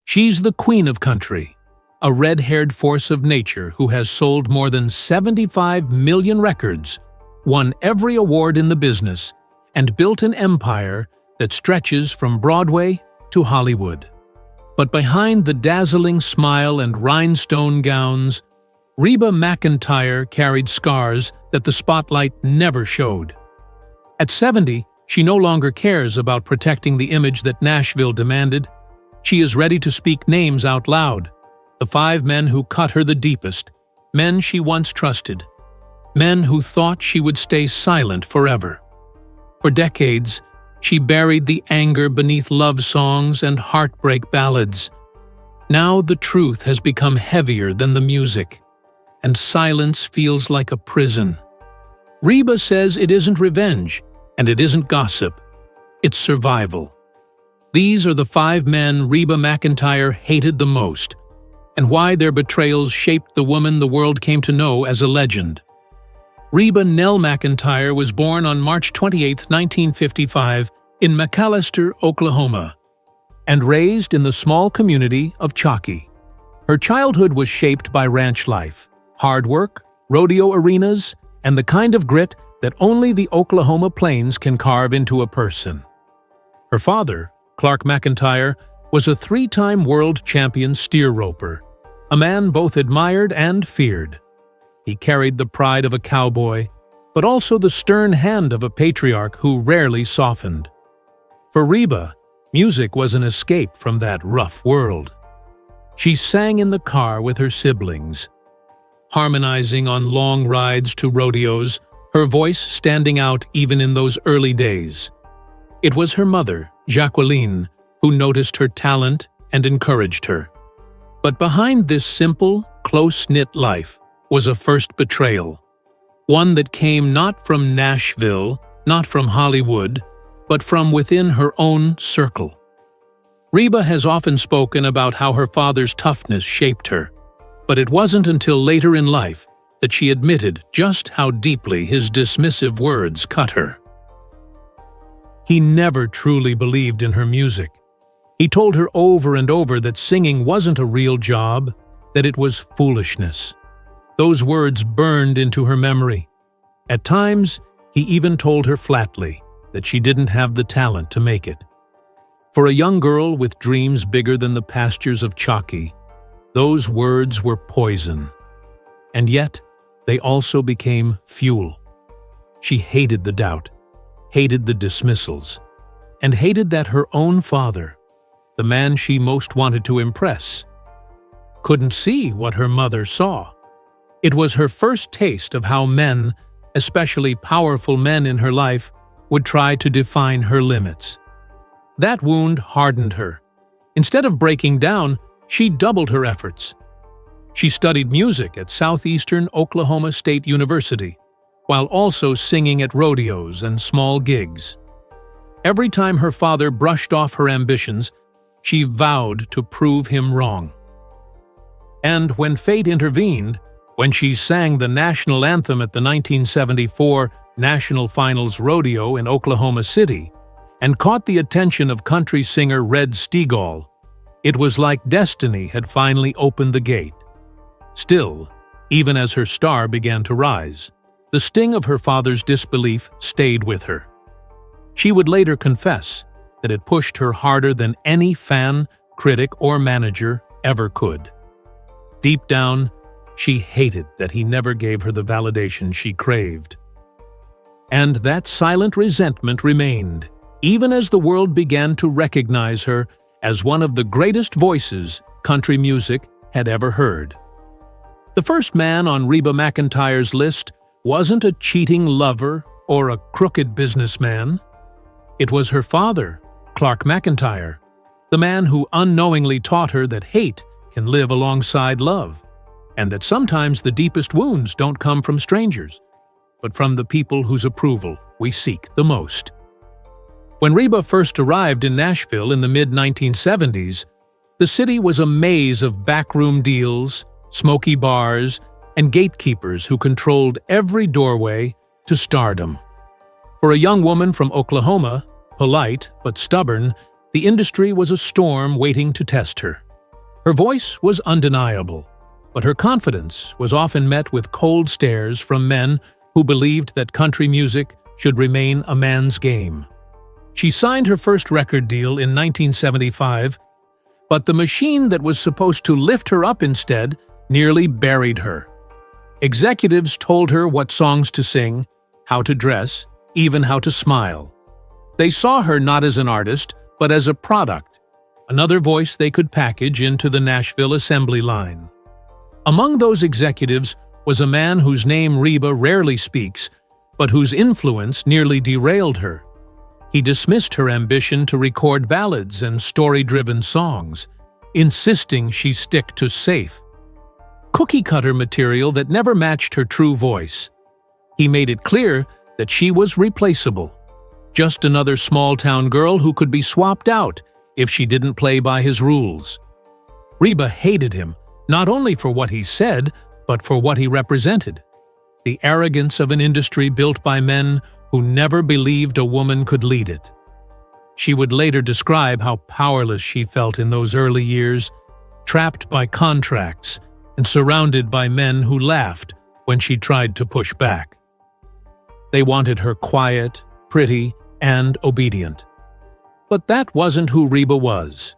She's the queen of country, a red-haired force of nature who has sold more than 75 million records, won every award in the business, and built an empire that stretches from Broadway to Hollywood. But behind the dazzling smile and rhinestone gowns, Reba McEntire carried scars that the spotlight never showed. At 70, she no longer cares about protecting the image that Nashville demanded. She is ready to speak names out loud. The 5 men who cut her the deepest, men she once trusted, men who thought she would stay silent forever. For decades, she buried the anger beneath love songs and heartbreak ballads. Now the truth has become heavier than the music, and silence feels like a prison. Reba says it isn't revenge, and it isn't gossip. It's survival. These are the 5 men Reba McEntire hated the most, and why their betrayals shaped the woman the world came to know as a legend. Reba Nell McEntire was born on March 28, 1955, in McAlester, Oklahoma, and raised in the small community of Chalky. Her childhood was shaped by ranch life, hard work, rodeo arenas, and the kind of grit that only the Oklahoma plains can carve into a person. Her father, Clark McEntire, was a 3-time world champion steer roper, a man both admired and feared. He carried the pride of a cowboy, but also the stern hand of a patriarch who rarely softened. For Reba, music was an escape from that rough world. She sang in the car with her siblings, harmonizing on long rides to rodeos, her voice standing out even in those early days. It was her mother, Jacqueline, who noticed her talent and encouraged her. But behind this simple, close-knit life was a first betrayal, one that came not from Nashville, not from Hollywood, but from within her own circle. Reba has often spoken about how her father's toughness shaped her, but it wasn't until later in life that she admitted just how deeply his dismissive words cut her. He never truly believed in her music. He told her over and over that singing wasn't a real job, that it was foolishness. Those words burned into her memory. At times, he even told her flatly that she didn't have the talent to make it. For a young girl with dreams bigger than the pastures of Chalky, those words were poison. And yet, they also became fuel. She hated the doubt, hated the dismissals, and hated that her own father, the man she most wanted to impress, couldn't see what her mother saw. It was her first taste of how men, especially powerful men in her life, would try to define her limits. That wound hardened her. Instead of breaking down, she doubled her efforts. She studied music at Southeastern Oklahoma State University, while also singing at rodeos and small gigs. Every time her father brushed off her ambitions, she vowed to prove him wrong. And when fate intervened, when she sang the national anthem at the 1974 National Finals Rodeo in Oklahoma City and caught the attention of country singer Red Steagall, it was like destiny had finally opened the gate. Still, even as her star began to rise, the sting of her father's disbelief stayed with her. She would later confess that it pushed her harder than any fan, critic, or manager ever could. Deep down, she hated that he never gave her the validation she craved. And that silent resentment remained, even as the world began to recognize her as one of the greatest voices country music had ever heard. The first man on Reba McEntire's list wasn't a cheating lover or a crooked businessman. It was her father, Clark McEntire, the man who unknowingly taught her that hate can live alongside love, and that sometimes the deepest wounds don't come from strangers, but from the people whose approval we seek the most. When Reba first arrived in Nashville in the mid-1970s, the city was a maze of backroom deals, smoky bars, and gatekeepers who controlled every doorway to stardom. For a young woman from Oklahoma, polite but stubborn, the industry was a storm waiting to test her. Her voice was undeniable, but her confidence was often met with cold stares from men who believed that country music should remain a man's game. She signed her first record deal in 1975, but the machine that was supposed to lift her up instead nearly buried her. Executives told her what songs to sing, how to dress, even how to smile. They saw her not as an artist, but as a product, another voice they could package into the Nashville assembly line. Among those executives was a man whose name Reba rarely speaks, but whose influence nearly derailed her. He dismissed her ambition to record ballads and story-driven songs, insisting she stick to safe, cookie-cutter material that never matched her true voice. He made it clear that she was replaceable, just another small-town girl who could be swapped out if she didn't play by his rules. Reba hated him, not only for what he said, but for what he represented. The arrogance of an industry built by men who never believed a woman could lead it. She would later describe how powerless she felt in those early years, trapped by contracts and surrounded by men who laughed when she tried to push back. They wanted her quiet, pretty, and obedient. But that wasn't who Reba was.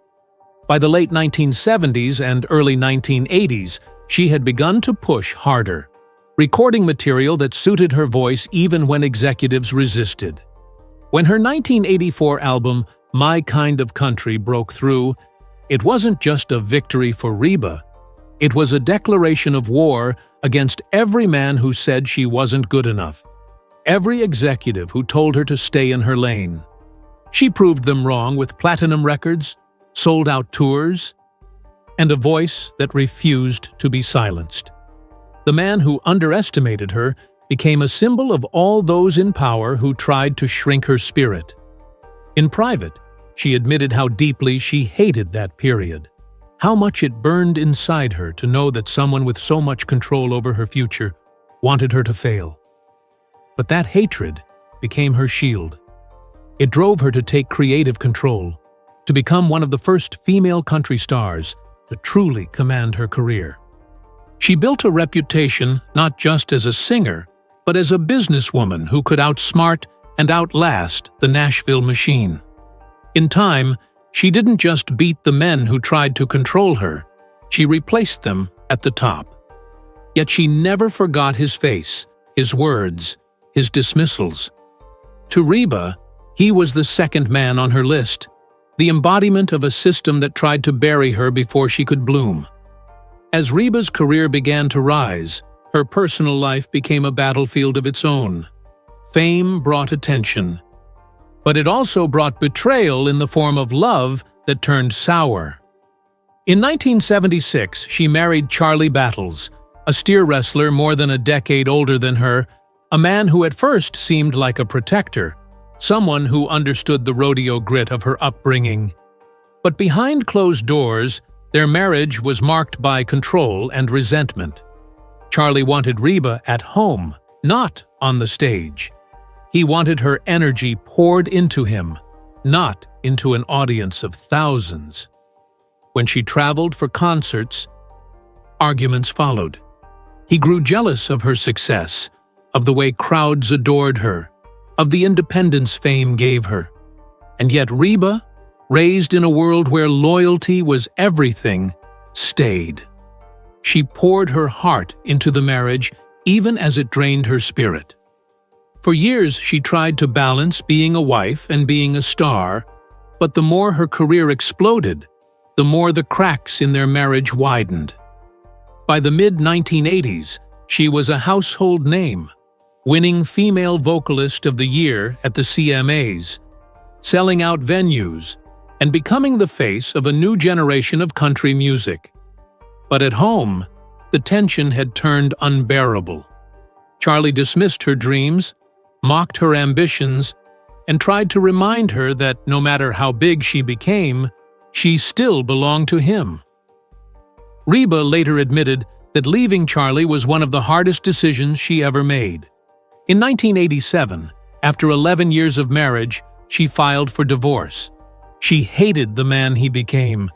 By the late 1970s and early 1980s, she had begun to push harder, recording material that suited her voice even when executives resisted. When her 1984 album, My Kind of Country, broke through, it wasn't just a victory for Reba. It was a declaration of war against every man who said she wasn't good enough, every executive who told her to stay in her lane. She proved them wrong with platinum records, sold-out tours, and a voice that refused to be silenced. The man who underestimated her became a symbol of all those in power who tried to shrink her spirit. In private, she admitted how deeply she hated that period, how much it burned inside her to know that someone with so much control over her future wanted her to fail. But that hatred became her shield. It drove her to take creative control, to become one of the first female country stars to truly command her career. She built a reputation not just as a singer, but as a businesswoman who could outsmart and outlast the Nashville machine. In time, she didn't just beat the men who tried to control her, she replaced them at the top. Yet she never forgot his face, his words, his dismissals. To Reba, he was the second man on her list, the embodiment of a system that tried to bury her before she could bloom. As Reba's career began to rise, her personal life became a battlefield of its own. Fame brought attention, but it also brought betrayal in the form of love that turned sour. In 1976, she married Charlie Battles, a steer wrestler more than a decade older than her, a man who at first seemed like a protector, someone who understood the rodeo grit of her upbringing. But behind closed doors, their marriage was marked by control and resentment. Charlie wanted Reba at home, not on the stage. He wanted her energy poured into him, not into an audience of thousands. When she traveled for concerts, arguments followed. He grew jealous of her success, of the way crowds adored her, of the independence fame gave her. And yet Reba, raised in a world where loyalty was everything, stayed. She poured her heart into the marriage even as it drained her spirit. For years she tried to balance being a wife and being a star, but the more her career exploded, the more the cracks in their marriage widened. By the mid-1980s, she was a household name, winning Female Vocalist of the Year at the CMAs, selling out venues, and becoming the face of a new generation of country music. But at home, the tension had turned unbearable. Charlie dismissed her dreams, mocked her ambitions, and tried to remind her that no matter how big she became, she still belonged to him. Reba later admitted that leaving Charlie was one of the hardest decisions she ever made. In 1987, after 11 years of marriage, she filed for divorce. She hated the man he became,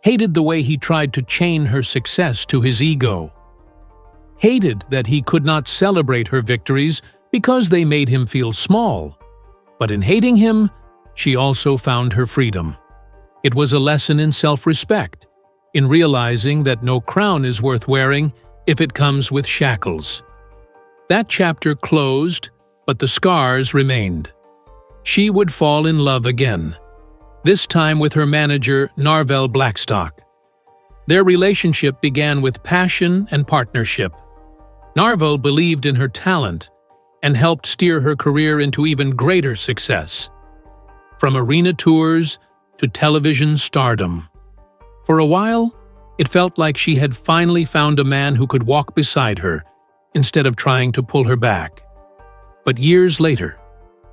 hated the way he tried to chain her success to his ego, hated that he could not celebrate her victories because they made him feel small. But in hating him, she also found her freedom. It was a lesson in self-respect, in realizing that no crown is worth wearing if it comes with shackles. That chapter closed, but the scars remained. She would fall in love again, this time with her manager, Narvel Blackstock. Their relationship began with passion and partnership. Narvel believed in her talent and helped steer her career into even greater success. From arena tours to television stardom. For a while, it felt like she had finally found a man who could walk beside her instead of trying to pull her back. But years later,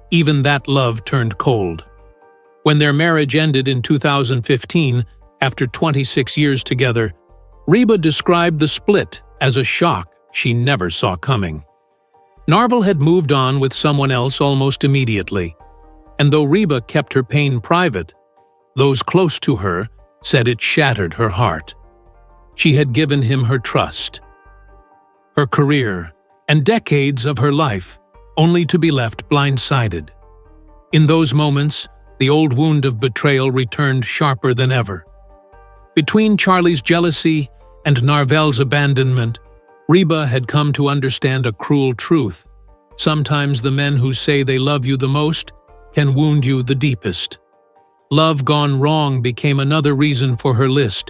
even that love turned cold. When their marriage ended in 2015, after 26 years together, Reba described the split as a shock she never saw coming. Narvel had moved on with someone else almost immediately, and though Reba kept her pain private, those close to her said it shattered her heart. She had given him her trust, her career, and decades of her life, only to be left blindsided. In those moments, the old wound of betrayal returned sharper than ever. Between Charlie's jealousy and Narvel's abandonment, Reba had come to understand a cruel truth. Sometimes the men who say they love you the most can wound you the deepest. Love gone wrong became another reason for her list,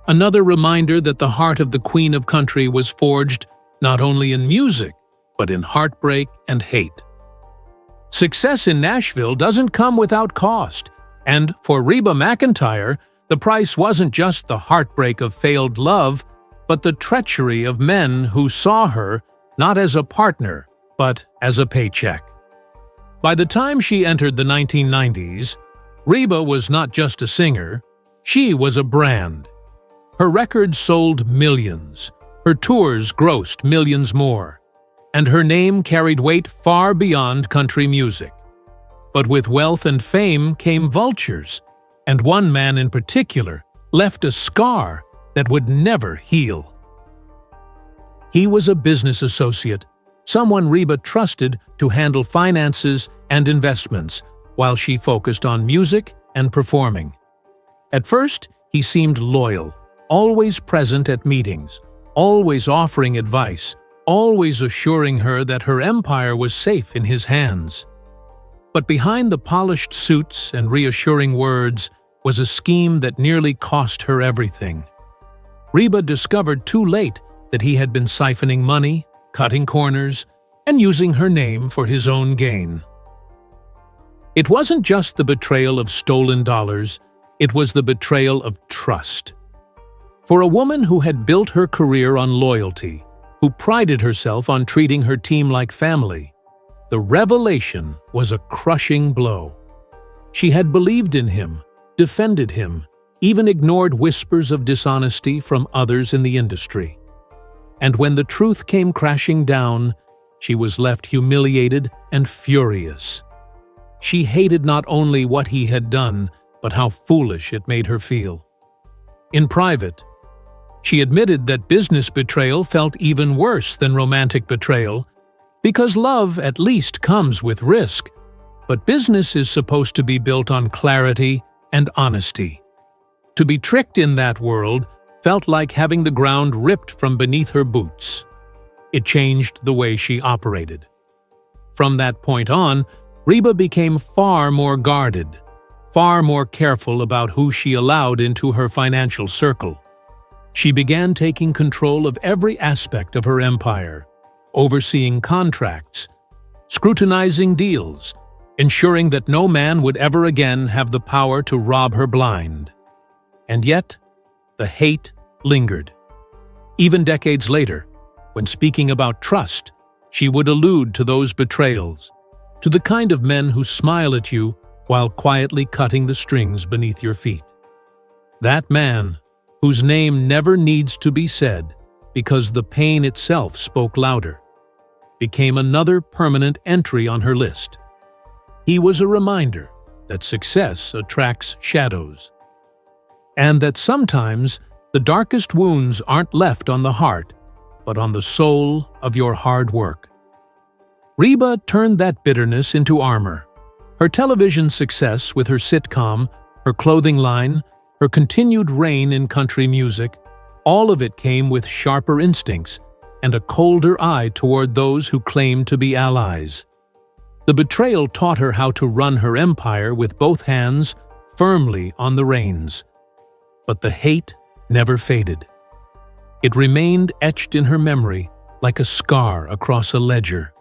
another reminder that the heart of the Queen of Country was forged not only in music, but in heartbreak and hate. Success in Nashville doesn't come without cost, and for Reba McEntire, the price wasn't just the heartbreak of failed love, but the treachery of men who saw her not as a partner, but as a paycheck. By the time she entered the 1990s, Reba was not just a singer, she was a brand. Her records sold millions, her tours grossed millions more, and her name carried weight far beyond country music. But with wealth and fame came vultures, and one man in particular left a scar that would never heal. He was a business associate, someone Reba trusted to handle finances and investments while she focused on music and performing. At first, he seemed loyal, always present at meetings, always offering advice, always assuring her that her empire was safe in his hands. But behind the polished suits and reassuring words was a scheme that nearly cost her everything. Reba discovered too late that he had been siphoning money, cutting corners, and using her name for his own gain. It wasn't just the betrayal of stolen dollars, it was the betrayal of trust. For a woman who had built her career on loyalty, who prided herself on treating her team like family, the revelation was a crushing blow. She had believed in him, defended him, even ignored whispers of dishonesty from others in the industry. And when the truth came crashing down, she was left humiliated and furious. She hated not only what he had done, but how foolish it made her feel. In private, she admitted that business betrayal felt even worse than romantic betrayal, because love at least comes with risk, but business is supposed to be built on clarity and honesty. To be tricked in that world felt like having the ground ripped from beneath her boots. It changed the way she operated. From that point on, Reba became far more guarded, far more careful about who she allowed into her financial circle. She began taking control of every aspect of her empire, overseeing contracts, scrutinizing deals, ensuring that no man would ever again have the power to rob her blind. And yet, the hate lingered. Even decades later, when speaking about trust, she would allude to those betrayals, to the kind of men who smile at you while quietly cutting the strings beneath your feet. That man, whose name never needs to be said because the pain itself spoke louder, became another permanent entry on her list. He was a reminder that success attracts shadows. and that sometimes the darkest wounds aren't left on the heart, but on the soul of your hard work. Reba turned that bitterness into armor. Her television success with her sitcom, her clothing line, her continued reign in country music, all of it came with sharper instincts and a colder eye toward those who claimed to be allies. The betrayal taught her how to run her empire with both hands firmly on the reins. But the hate never faded. It remained etched in her memory like a scar across a ledger.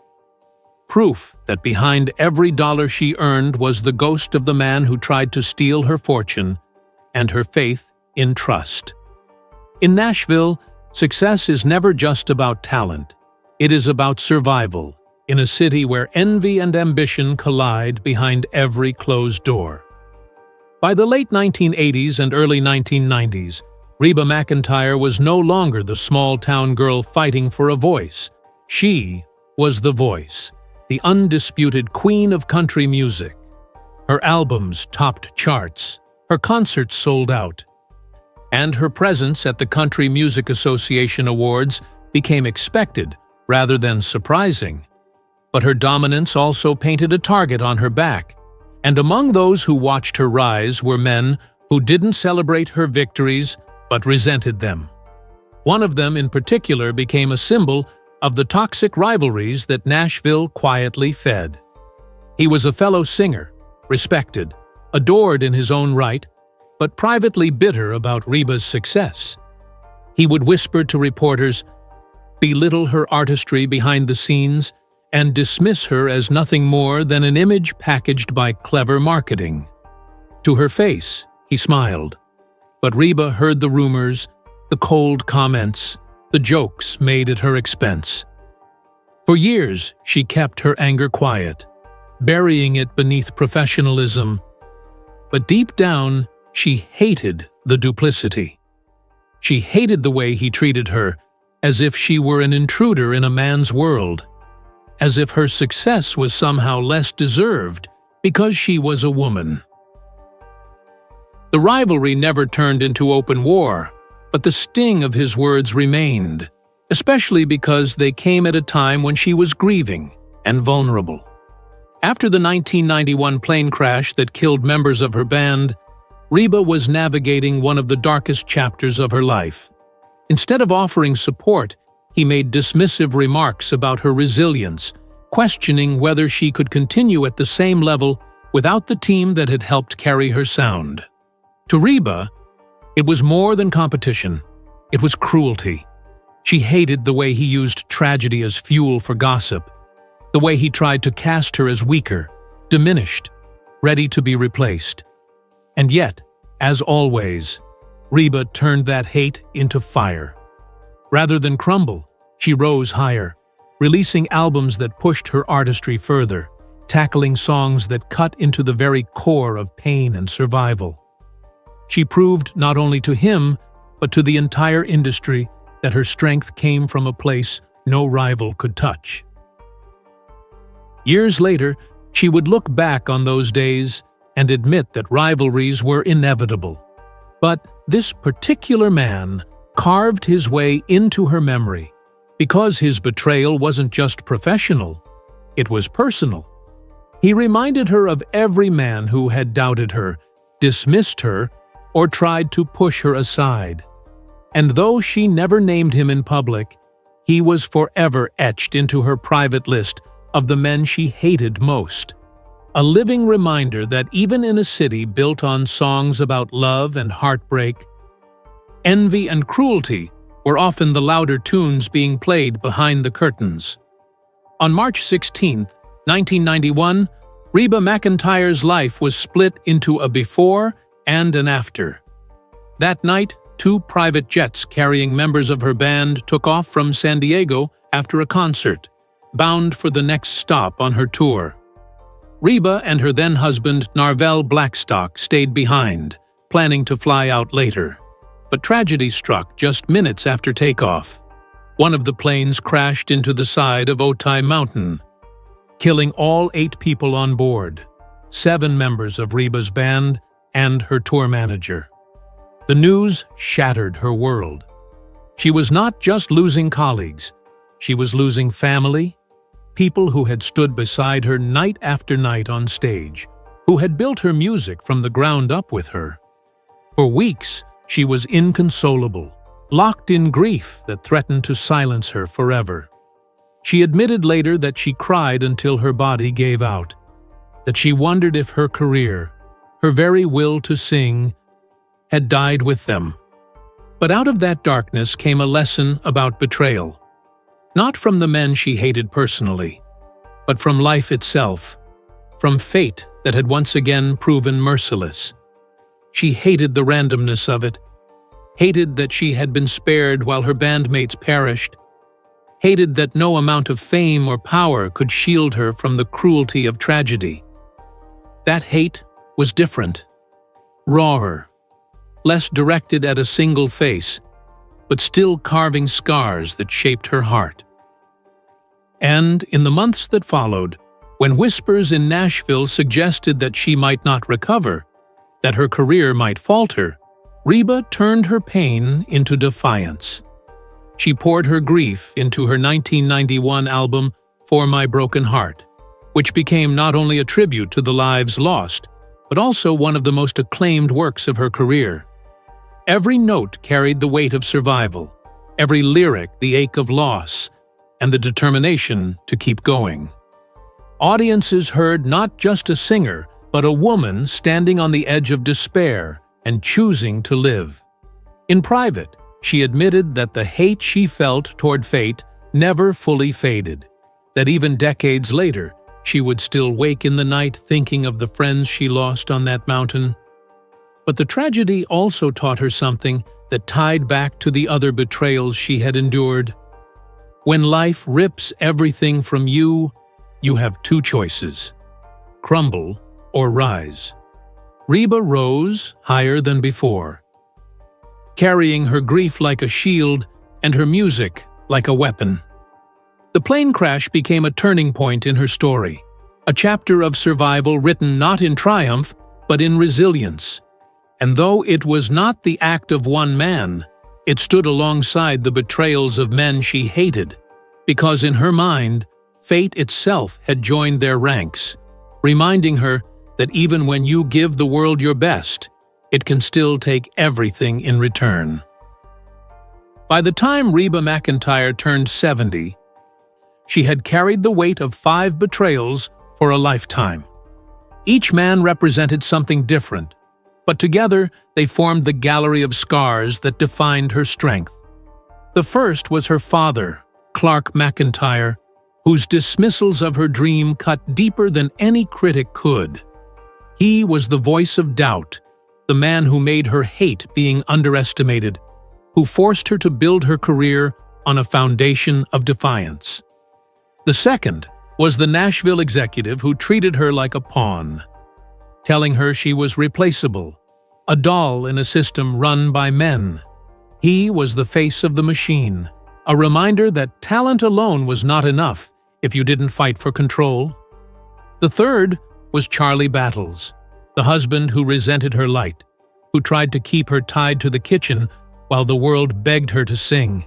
Proof that behind every dollar she earned was the ghost of the man who tried to steal her fortune and her faith in trust. In Nashville, success is never just about talent. It is about survival in a city where envy and ambition collide behind every closed door. By the late 1980s and early 1990s, Reba McEntire was no longer the small-town girl fighting for a voice. She was the voice, the undisputed queen of country music. Her albums topped charts, her concerts sold out, and her presence at the Country Music Association Awards became expected rather than surprising. But her dominance also painted a target on her back, and among those who watched her rise were men who didn't celebrate her victories but resented them. One of them in particular became a symbol of the toxic rivalries that Nashville quietly fed. He was a fellow singer, respected, adored in his own right, but privately bitter about Reba's success. He would whisper to reporters, belittle her artistry behind the scenes, and dismiss her as nothing more than an image packaged by clever marketing. To her face, he smiled, but Reba heard the rumors, the cold comments, the jokes made at her expense. For years, she kept her anger quiet, burying it beneath professionalism. But deep down, she hated the duplicity. She hated the way he treated her, as if she were an intruder in a man's world, as if her success was somehow less deserved because she was a woman. The rivalry never turned into open war, but the sting of his words remained, especially because they came at a time when she was grieving and vulnerable. After the 1991 plane crash that killed members of her band, Reba was navigating one of the darkest chapters of her life. Instead of offering support, he made dismissive remarks about her resilience, questioning whether she could continue at the same level without the team that had helped carry her sound. To Reba, it was more than competition. It was cruelty. She hated the way he used tragedy as fuel for gossip, the way he tried to cast her as weaker, diminished, ready to be replaced. And yet, as always, Reba turned that hate into fire. Rather than crumble, she rose higher, releasing albums that pushed her artistry further, tackling songs that cut into the very core of pain and survival. She proved not only to him, but to the entire industry that her strength came from a place no rival could touch. Years later, she would look back on those days and admit that rivalries were inevitable. But this particular man carved his way into her memory because his betrayal wasn't just professional, it was personal. He reminded her of every man who had doubted her, dismissed her, or tried to push her aside. And though she never named him in public, he was forever etched into her private list of the men she hated most. A living reminder that even in a city built on songs about love and heartbreak, envy and cruelty were often the louder tunes being played behind the curtains. On March 16, 1991, Reba McEntire's life was split into a before and an after. That night, 2 private jets carrying members of her band took off from San Diego after a concert, bound for the next stop on her tour. Reba and her then-husband Narvel Blackstock stayed behind, planning to fly out later. But tragedy struck just minutes after takeoff. One of the planes crashed into the side of Otay Mountain, killing all 8 people on board, 7 members of Reba's band and her tour manager. The news shattered her world. She was not just losing colleagues, she was losing family, people who had stood beside her night after night on stage, who had built her music from the ground up with her. For weeks, she was inconsolable, locked in grief that threatened to silence her forever. She admitted later that she cried until her body gave out, that she wondered if her career, her very will to sing, had died with them. But out of that darkness came a lesson about betrayal. Not from the men she hated personally, but from life itself, from fate that had once again proven merciless. She hated the randomness of it, hated that she had been spared while her bandmates perished, hated that no amount of fame or power could shield her from the cruelty of tragedy. That hate was different, rawer, less directed at a single face, but still carving scars that shaped her heart. And in the months that followed, when whispers in Nashville suggested that she might not recover, that her career might falter, Reba turned her pain into defiance. She poured her grief into her 1991 album, For My Broken Heart, which became not only a tribute to the lives lost, but also one of the most acclaimed works of her career. Every note carried the weight of survival, every lyric the ache of loss, and the determination to keep going. Audiences heard not just a singer, but a woman standing on the edge of despair and choosing to live. In private, she admitted that the hate she felt toward fate never fully faded, that even decades later, she would still wake in the night thinking of the friends she lost on that mountain. But the tragedy also taught her something that tied back to the other betrayals she had endured. When life rips everything from you, you have two choices: crumble or rise. Reba rose higher than before, carrying her grief like a shield and her music like a weapon. The plane crash became a turning point in her story, a chapter of survival written not in triumph, but in resilience. And though it was not the act of one man, it stood alongside the betrayals of men she hated, because in her mind, fate itself had joined their ranks, reminding her that even when you give the world your best, it can still take everything in return. By the time Reba McEntire turned 70, she had carried the weight of 5 betrayals for a lifetime. Each man represented something different, but together they formed the gallery of scars that defined her strength. The first was her father, Clark McEntire, whose dismissals of her dream cut deeper than any critic could. He was the voice of doubt, the man who made her hate being underestimated, who forced her to build her career on a foundation of defiance. The second was the Nashville executive who treated her like a pawn, telling her she was replaceable, a doll in a system run by men. He was the face of the machine, a reminder that talent alone was not enough if you didn't fight for control. The third was Charlie Battles, the husband who resented her light, who tried to keep her tied to the kitchen while the world begged her to sing.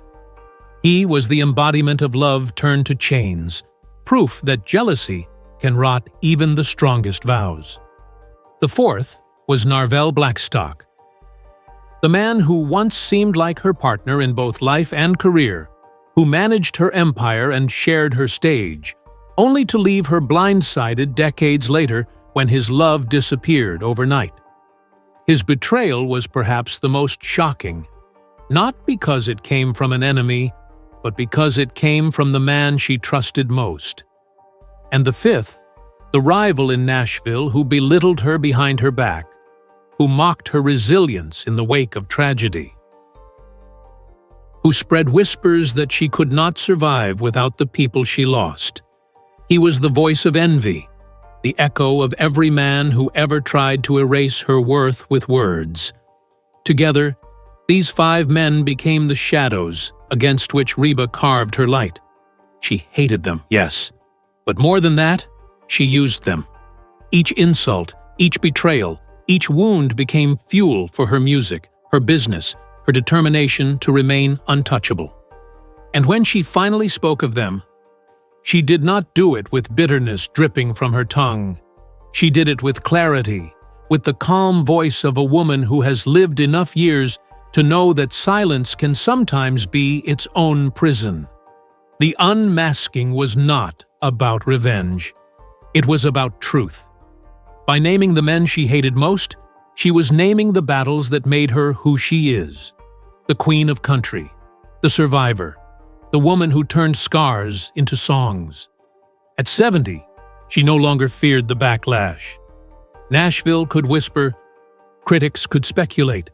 He was the embodiment of love turned to chains, proof that jealousy can rot even the strongest vows. The fourth was Narvel Blackstock, the man who once seemed like her partner in both life and career, who managed her empire and shared her stage, only to leave her blindsided decades later when his love disappeared overnight. His betrayal was perhaps the most shocking, not because it came from an enemy, but because it came from the man she trusted most. And the fifth, the rival in Nashville who belittled her behind her back, who mocked her resilience in the wake of tragedy, who spread whispers that she could not survive without the people she lost. He was the voice of envy, the echo of every man who ever tried to erase her worth with words. Together, these 5 men became the shadows against which Reba carved her light. She hated them, yes, but more than that, she used them. Each insult, each betrayal, each wound became fuel for her music, her business, her determination to remain untouchable. And when she finally spoke of them, she did not do it with bitterness dripping from her tongue. She did it with clarity, with the calm voice of a woman who has lived enough years to know that silence can sometimes be its own prison. The unmasking was not about revenge. It was about truth. By naming the men she hated most, she was naming the battles that made her who she is. The queen of country, the survivor, the woman who turned scars into songs. At 70, she no longer feared the backlash. Nashville could whisper, critics could speculate,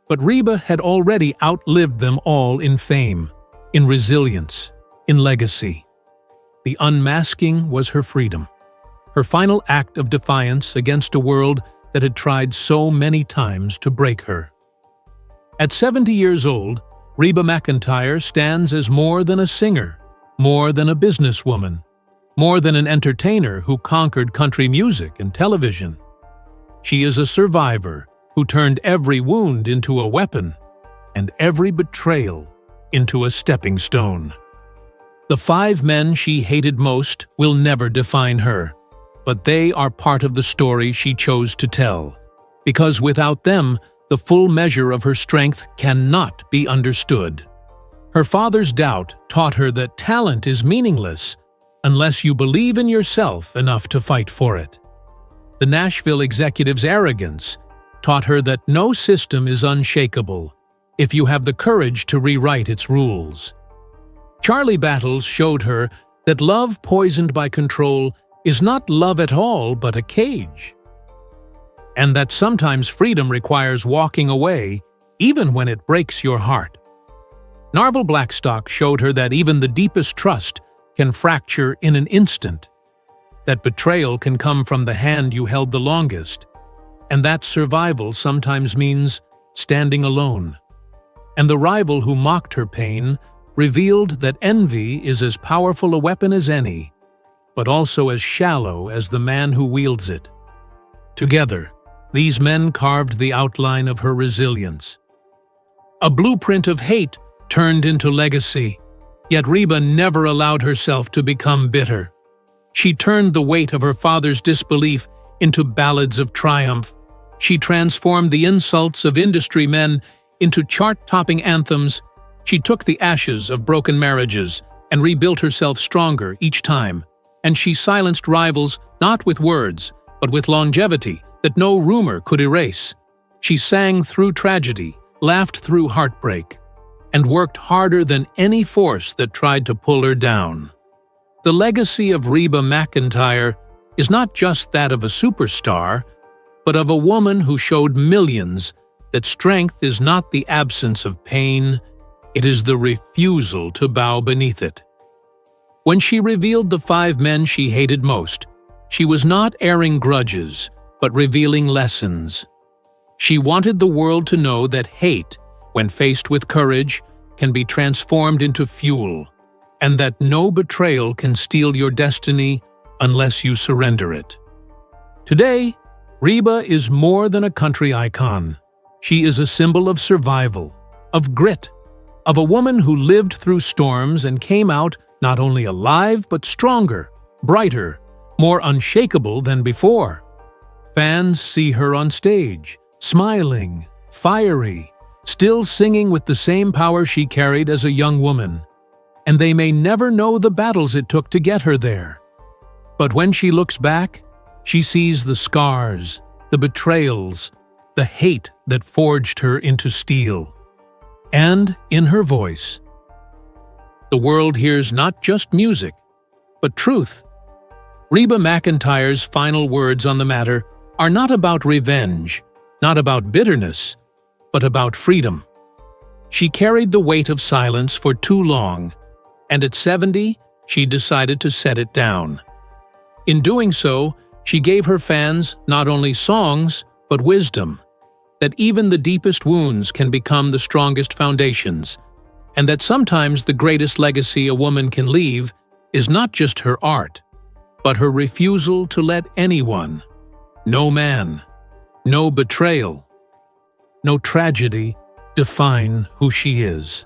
but Reba had already outlived them all in fame, in resilience, in legacy. The unmasking was her freedom, her final act of defiance against a world that had tried so many times to break her. At 70 years old, Reba McEntire stands as more than a singer, more than a businesswoman, more than an entertainer who conquered country music and television. She is a survivor who turned every wound into a weapon and every betrayal into a stepping stone. The 5 men she hated most will never define her, but they are part of the story she chose to tell, because without them, the full measure of her strength cannot be understood. Her father's doubt taught her that talent is meaningless unless you believe in yourself enough to fight for it. The Nashville executive's arrogance taught her that no system is unshakable if you have the courage to rewrite its rules. Charlie Battles showed her that love poisoned by control is not love at all but a cage, and that sometimes freedom requires walking away even when it breaks your heart. Narvel Blackstock showed her that even the deepest trust can fracture in an instant, that betrayal can come from the hand you held the longest, and that survival sometimes means standing alone. And the rival who mocked her pain revealed that envy is as powerful a weapon as any, but also as shallow as the man who wields it. Together, these men carved the outline of her resilience. A blueprint of hate turned into legacy, yet Reba never allowed herself to become bitter. She turned the weight of her father's disbelief into ballads of triumph. She transformed the insults of industry men into chart-topping anthems. She took the ashes of broken marriages and rebuilt herself stronger each time. And she silenced rivals not with words, but with longevity that no rumor could erase. She sang through tragedy, laughed through heartbreak, and worked harder than any force that tried to pull her down. The legacy of Reba McEntire is not just that of a superstar, but of a woman who showed millions that strength is not the absence of pain, it is the refusal to bow beneath it. When she revealed the 5 men she hated most, she was not airing grudges, but revealing lessons. She wanted the world to know that hate, when faced with courage, can be transformed into fuel, and that no betrayal can steal your destiny unless you surrender it. Today, Reba is more than a country icon. She is a symbol of survival, of grit, of a woman who lived through storms and came out not only alive but stronger, brighter, more unshakable than before. Fans see her on stage, smiling, fiery, still singing with the same power she carried as a young woman. And they may never know the battles it took to get her there. But when she looks back, she sees the scars, the betrayals, the hate that forged her into steel. And in her voice, the world hears not just music, but truth. Reba McEntire's final words on the matter are not about revenge, not about bitterness, but about freedom. She carried the weight of silence for too long, and at 70, she decided to set it down. In doing so, she gave her fans not only songs, but wisdom, that even the deepest wounds can become the strongest foundations, and that sometimes the greatest legacy a woman can leave is not just her art, but her refusal to let anyone, no man, no betrayal, no tragedy define who she is.